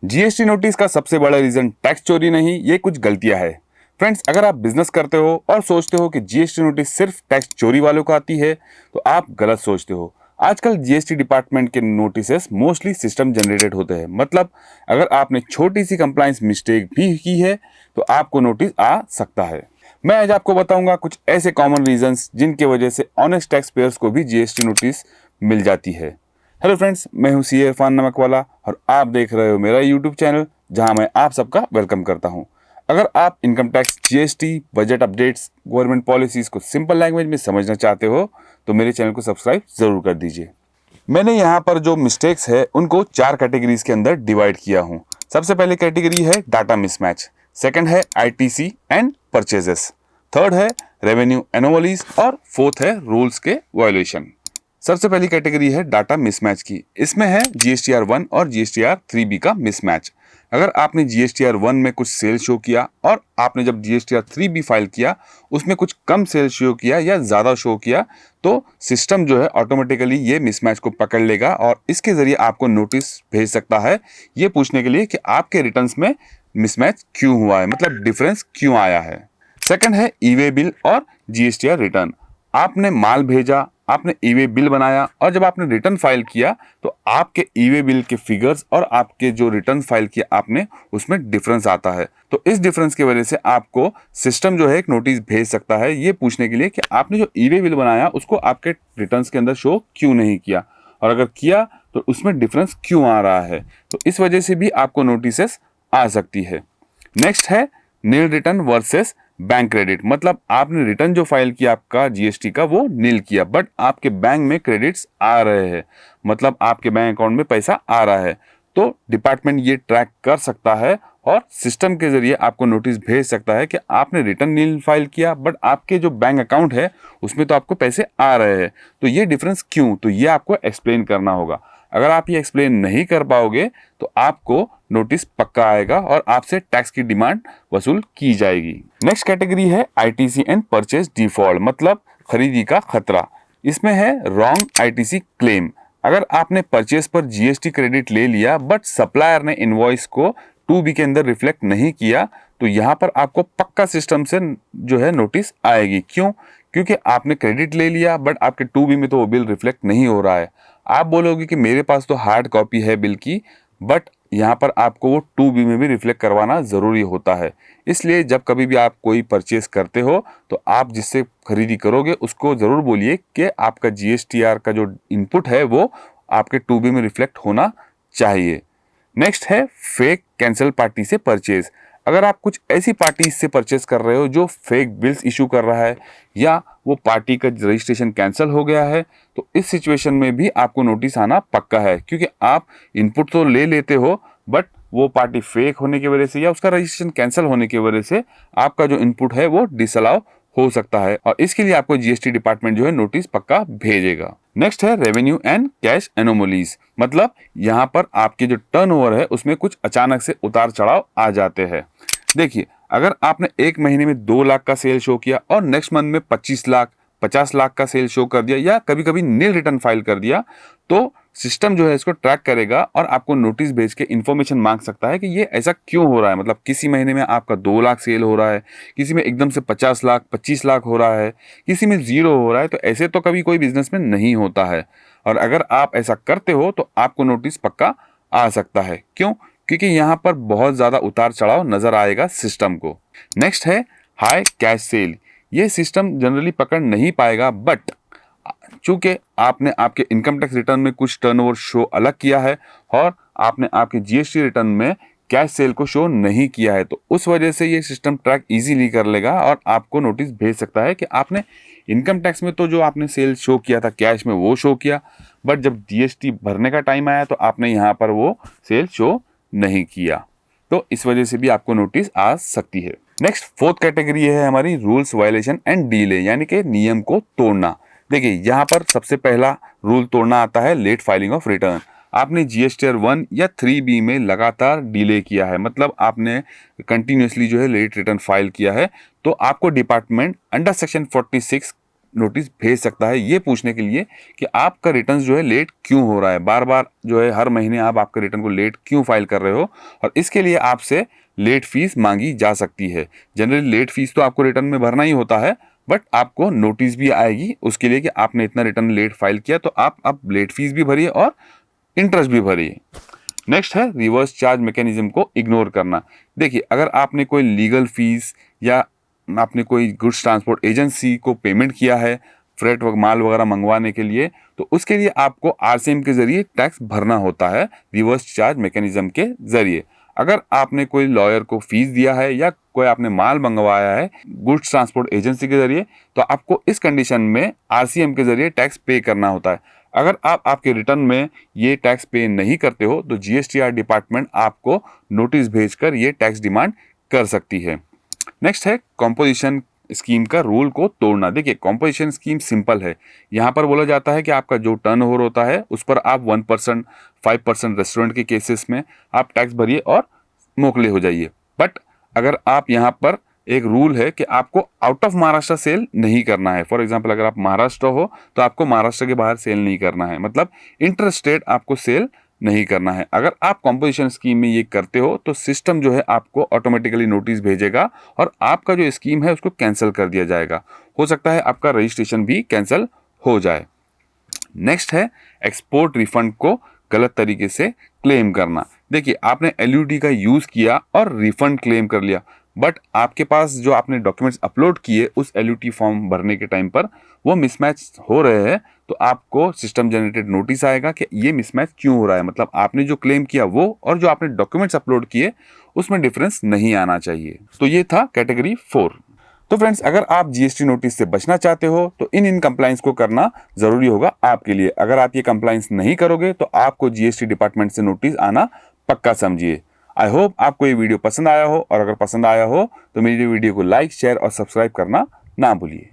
GST notice का सबसे बड़ा रीजन टैक्स चोरी नहीं, ये कुछ गलतियां है। फ्रेंड्स, अगर आप बिजनेस करते हो और सोचते हो कि जीएसटी नोटिस सिर्फ टैक्स चोरी वालों को आती है, तो आप गलत सोचते हो। आजकल जीएसटी डिपार्टमेंट के नोटिसेस मोस्टली सिस्टम जनरेटेड होते हैं। मतलब अगर आपने छोटी सी कंप्लायंस मिस्टेक भी की है तो आपको नोटिस आ सकता है। मैं आज आपको बताऊंगा कुछ ऐसे कॉमन रीजंस जिनकी वजह से ऑनेस्ट टैक्स पेयर्स को भी जीएसटी नोटिस मिल जाती है। हेलो फ्रेंड्स, मैं हूं सीए इरफान नमक वाला और आप देख रहे हो मेरा यूट्यूब चैनल, जहां मैं आप सबका वेलकम करता हूं। अगर आप income tax, GST, budget updates, government policies को सिंपल लैंग्वेज में समझना चाहते हो तो मेरे चैनल को सब्सक्राइब जरूर कर दीजिए। मैंने यहाँ पर जो मिस्टेक्स है उनको 4 कैटेगरीज के अंदर डिवाइड किया हूँ। सबसे पहली कैटेगरी है डाटा मिसमैच, सेकंड है आईटीसी एंड परचेजेस, थर्ड है रेवेन्यू एनोमलीज और फोर्थ है रूल्स के वायोलेशन। सबसे पहली कैटेगरी है डाटा मिसमैच की। इसमें है जीएसटीआर 1 और जीएसटीआर 3B का मिसमैच। अगर आपने जीएसटीआर 1 में कुछ सेल शो किया और आपने जब जीएसटीआर 3B फाइल किया उसमें कुछ कम सेल शो किया या ज़्यादा शो किया, तो सिस्टम जो है ऑटोमेटिकली ये मिसमैच को पकड़ लेगा और इसके ज़रिए आपको नोटिस भेज सकता है ये पूछने के लिए कि आपके रिटर्न्स में मिसमैच क्यों हुआ है, मतलब डिफरेंस क्यों आया है। सेकंड है ई-वे बिल और जीएसटीआर रिटर्न। आपने माल भेजा, आपने ई-वे बिल बनाया और जब आपने रिटर्न फाइल किया तो आपके ई-वे बिल के फिगर्स और आपके जो रिटर्न फाइल किया आपने उसमें डिफरेंस आता है। तो इस डिफरेंस की वजह से आपको सिस्टम जो है एक नोटिस भेज सकता है ये पूछने के लिए कि आपने जो ई-वे बिल बनाया उसको आपके रिटर्न्स के अंदर शो क्यों नहीं किया, और अगर किया तो उसमें डिफरेंस क्यों आ रहा है। तो इस वजह से भी आपको नोटिसेस आ सकती है। नेक्स्ट है नील रिटर्न वर्सेस बैंक क्रेडिट। मतलब आपने रिटर्न जो फाइल किया आपका जीएसटी का वो नील किया, बट आपके बैंक में क्रेडिट्स आ रहे हैं, मतलब आपके बैंक अकाउंट में पैसा आ रहा है। तो डिपार्टमेंट ये ट्रैक कर सकता है और सिस्टम के जरिए आपको नोटिस भेज सकता है कि आपने रिटर्न नील फाइल किया बट आपके जो बैंक अकाउंट है उसमें तो आपको पैसे आ रहे हैं, तो ये डिफरेंस क्यों, तो ये आपको एक्सप्लेन करना होगा। अगर आप ये एक्सप्लेन नहीं कर पाओगे तो आपको नोटिस पक्का आएगा और आपसे टैक्स की डिमांड वसूल की जाएगी। नेक्स्ट कैटेगरी है आईटीसी एंड परचेज डिफॉल्ट, मतलब खरीदी का खतरा। इसमें है रॉन्ग आईटीसी क्लेम। अगर आपने परचेज पर जीएसटी क्रेडिट ले लिया बट सप्लायर ने इनवॉइस को 2B के अंदर रिफ्लेक्ट नहीं किया, तो यहाँ पर आपको पक्का सिस्टम से जो है नोटिस आएगी। क्यों? क्योंकि आपने क्रेडिट ले लिया बट आपके 2B में तो वो बिल रिफ्लेक्ट नहीं हो रहा है। आप बोलोगे कि मेरे पास तो हार्ड कॉपी है बिल की, बट यहाँ पर आपको वो 2B में भी रिफ्लेक्ट करवाना ज़रूरी होता है। इसलिए जब कभी भी आप कोई परचेस करते हो तो आप जिससे खरीदी करोगे उसको ज़रूर बोलिए कि आपका जीएसटीआर का जो इनपुट है वो आपके 2B में रिफ्लेक्ट होना चाहिए। नेक्स्ट है फेक कैंसल पार्टी से परचेज। अगर आप कुछ ऐसी पार्टी से परचेज कर रहे हो जो फेक बिल्स इशू कर रहा है या वो पार्टी का रजिस्ट्रेशन कैंसिल हो गया है, तो इस सिचुएशन में भी आपको नोटिस आना पक्का है, क्योंकि आप इनपुट तो ले लेते हो बट वो पार्टी फेक होने की वजह से या उसका रजिस्ट्रेशन कैंसिल होने की वजह से आपका जो इनपुट है वो डिसअलाउ हो सकता है और इसके लिए आपको जीएसटी डिपार्टमेंट जो है नोटिस पक्का भेजेगा। नेक्स्ट है रेवेन्यू एंड कैश एनोमलीज। मतलब यहाँ पर आपके जो टर्नओवर है उसमें कुछ अचानक से उतार चढ़ाव आ जाते हैं। देखिए, अगर आपने एक महीने में 2 लाख का सेल शो किया और नेक्स्ट मंथ में 25 लाख 50 लाख का सेल शो कर दिया या कभी कभी नील रिटर्न फाइल कर दिया, तो सिस्टम जो है इसको ट्रैक करेगा और आपको नोटिस भेज के इन्फॉर्मेशन मांग सकता है कि ये ऐसा क्यों हो रहा है। मतलब किसी महीने में आपका 2 लाख सेल हो रहा है, किसी में एकदम से 50 लाख 25 लाख हो रहा है, किसी में 0 हो रहा है। तो ऐसे तो कभी कोई बिजनेस में नहीं होता है और अगर आप ऐसा करते हो तो आपको नोटिस पक्का आ सकता है। क्यों? क्योंकि यहाँ पर बहुत ज़्यादा उतार चढ़ाव नजर आएगा सिस्टम को। नेक्स्ट है हाई कैश सेल। ये सिस्टम जनरली पकड़ नहीं पाएगा, बट चूंकि आपने आपके इनकम टैक्स रिटर्न में कुछ टर्नओवर शो अलग किया है और आपने आपके जीएसटी रिटर्न में कैश सेल को शो नहीं किया है, तो उस वजह से ये सिस्टम ट्रैक इजीली कर लेगा और आपको नोटिस भेज सकता है कि आपने इनकम टैक्स में तो जो आपने सेल शो किया था कैश में वो शो किया, बट जब जीएसटी भरने का टाइम आया तो आपने यहाँ पर वो सेल शो नहीं किया, तो इस वजह से भी आपको नोटिस आ सकती है। नेक्स्ट फोर्थ कैटेगरी है हमारी रूल्स वायलेशन एंड डिले, यानी कि नियम को तोड़ना। देखिए, यहाँ पर सबसे पहला रूल तोड़ना आता है लेट फाइलिंग ऑफ रिटर्न। आपने जीएसटीआर 1 या 3B में लगातार डिले किया है, मतलब आपने कंटिन्यूसली जो है लेट रिटर्न फाइल किया है, तो आपको डिपार्टमेंट अंडर सेक्शन 46 नोटिस भेज सकता है ये पूछने के लिए कि आपका रिटर्न जो है लेट क्यों हो रहा है, बार बार जो है हर महीने आप आपके रिटर्न को लेट क्यों फाइल कर रहे हो, और इसके लिए आपसे लेट फीस मांगी जा सकती है। जनरली लेट फीस तो आपको रिटर्न में भरना ही होता है, बट आपको नोटिस भी आएगी उसके लिए कि आपने इतना रिटर्न लेट फाइल किया, तो आप अब लेट फीस भी भरिए और इंटरेस्ट भी भरिए। नेक्स्ट है रिवर्स चार्ज मैकेनिज्म को इग्नोर करना। देखिए, अगर आपने कोई लीगल फीस या आपने कोई गुड्स ट्रांसपोर्ट एजेंसी को पेमेंट किया है फ्रेट माल वगैरह मंगवाने के लिए, तो उसके लिए आपको आरसीएम के जरिए टैक्स भरना होता है, रिवर्स चार्ज मैकेनिज्म के जरिए। अगर आपने कोई लॉयर को फीस दिया है या कोई आपने माल मंगवाया है गुड्स ट्रांसपोर्ट एजेंसी के जरिए, तो आपको इस कंडीशन में आरसीएम के जरिए टैक्स पे करना होता है। अगर आप आपके रिटर्न में ये टैक्स पे नहीं करते हो तो जीएसटीआर डिपार्टमेंट आपको नोटिस भेजकर ये टैक्स डिमांड कर सकती है। नेक्स्ट है कॉम्पोजिशन स्कीम का रूल को तोड़ना। देखिए, कॉम्पोजिशन स्कीम सिंपल है। यहाँ पर बोला जाता है कि आपका जो टर्नओवर होता है उस पर आप 1%, 5% रेस्टोरेंट के केसेस में आप टैक्स भरिए और मोकले हो जाइए। बट अगर आप यहाँ पर एक रूल है कि आपको आउट ऑफ महाराष्ट्र सेल नहीं करना है। फॉर एग्जांपल, अगर आप महाराष्ट्र हो तो आपको महाराष्ट्र के बाहर सेल नहीं करना है, मतलब इंटर स्टेट आपको सेल नहीं करना है। अगर आप कॉम्पोजिशन स्कीम में ये करते हो तो सिस्टम जो है आपको ऑटोमेटिकली नोटिस भेजेगा और आपका जो स्कीम है उसको कैंसिल कर दिया जाएगा। हो सकता है आपका रजिस्ट्रेशन भी कैंसिल हो जाए। नेक्स्ट है एक्सपोर्ट रिफंड को गलत तरीके से क्लेम करना। देखिए, आपने एलयूटी का यूज़ किया और रिफंड क्लेम कर लिया, बट आपके पास जो आपने डॉक्यूमेंट्स अपलोड किए उस एलयूटी फॉर्म भरने के टाइम पर वो मिसमैच हो रहे हैं, तो आपको सिस्टम जनरेटेड नोटिस आएगा कि ये मिसमैच क्यों हो रहा है। मतलब आपने जो क्लेम किया वो और जो आपने डॉक्यूमेंट्स अपलोड किए उसमें डिफरेंस नहीं आना चाहिए। तो ये था कैटेगरी 4। तो फ्रेंड्स, अगर आप जीएसटी नोटिस से बचना चाहते हो तो इन कंप्लाइंस को करना जरूरी होगा आपके लिए। अगर आप ये कंप्लाइंस नहीं करोगे तो आपको जीएसटी डिपार्टमेंट से नोटिस आना पक्का समझिए। आई होप आपको ये वीडियो पसंद आया हो, और अगर पसंद आया हो तो मेरी वीडियो को लाइक, शेयर और सब्सक्राइब करना ना भूलिए।